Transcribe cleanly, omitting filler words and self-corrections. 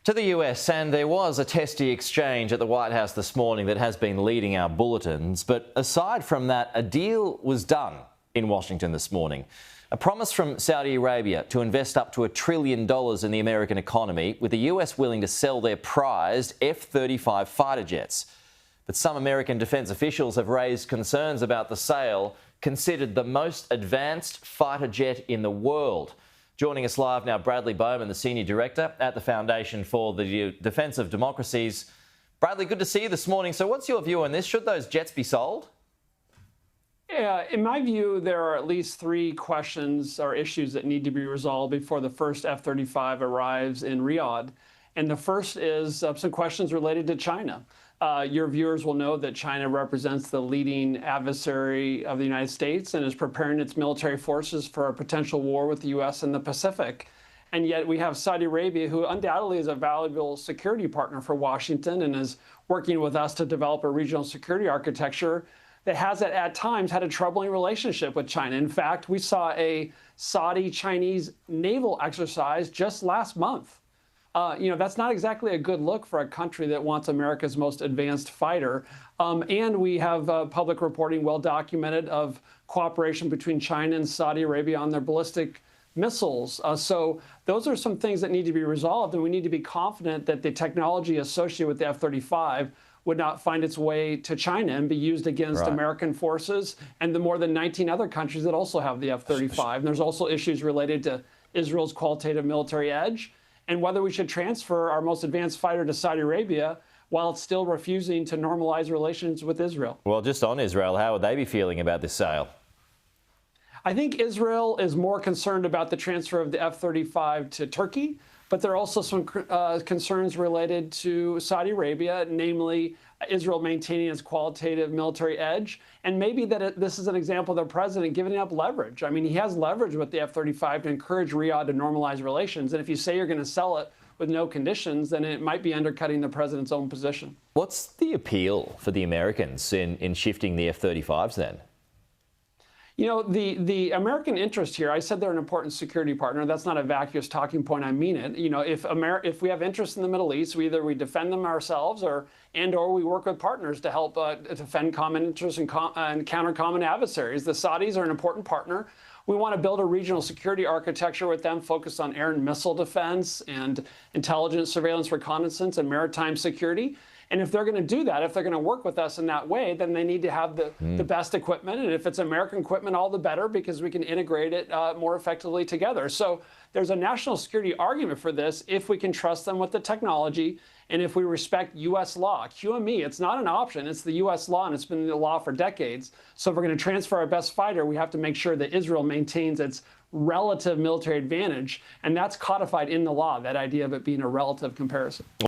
To the US, and there was a testy exchange at the White House this morning that has been leading our bulletins. But aside from that, a deal was done in Washington this morning. A promise from Saudi Arabia to invest up to $1 trillion in the American economy, with the US willing to sell their prized F-35 fighter jets. But some American defence officials have raised concerns about the sale, considered the most advanced fighter jet in the world. Joining us live now, Bradley Bowman, the Senior Director at the Foundation for the Defence of Democracies. Bradley, good to see you this morning. So what's your view on this? Should those jets be sold? Yeah, in my view, there are at least three questions or issues that need to be resolved before the first F-35 arrives in Riyadh. And the first is some questions related to China. Your viewers will know that China represents the leading adversary of the United States and is preparing its military forces for a potential war with the U.S. in the Pacific. And yet we have Saudi Arabia, who undoubtedly is a valuable security partner for Washington and is working with us to develop a regional security architecture that has at times had a troubling relationship with China. In fact, we saw a Saudi-Chinese naval exercise just last month. That's not exactly a good look for a country that wants America's most advanced fighter. And we have public reporting well documented of cooperation between China and Saudi Arabia on their ballistic missiles. So those are some things that need to be resolved, and we need to be confident that the technology associated with the F-35 would not find its way to China and be used against American forces and the more than 19 other countries that also have the F-35. And there's also issues related to Israel's qualitative military edge, and whether we should transfer our most advanced fighter to Saudi Arabia while it's still refusing to normalize relations with Israel. Well, just on Israel, how would they be feeling about this sale? I think Israel is more concerned about the transfer of the F-35 to Turkey, but there are also some concerns related to Saudi Arabia, namely Israel maintaining its qualitative military edge, and maybe that this is an example of the president giving up leverage. I mean, he has leverage with the F-35 to encourage Riyadh to normalize relations, and if you say you're going to sell it with no conditions, then it might be undercutting the president's own position. What's the appeal for the Americans in shifting the F-35s then? You know, the American interest here, I said they're an important security partner. That's not a vacuous talking point. I mean it. You know, if we have interest in the Middle East, either we defend them ourselves or we work with partners to help defend common interests and counter common adversaries. The Saudis are an important partner. We want to build a regional security architecture with them focused on air and missile defense and intelligence, surveillance, reconnaissance, and maritime security. And if they're going to do that, if they're going to work with us in that way, then they need to have the best equipment. And if it's American equipment, all the better, because we can integrate it more effectively together. So there's a national security argument for this if we can trust them with the technology and if we respect U.S. law. QME, it's not an option. It's the U.S. law, and it's been the law for decades. So if we're going to transfer our best fighter, we have to make sure that Israel maintains its relative military advantage. And that's codified in the law, that idea of it being a relative comparison.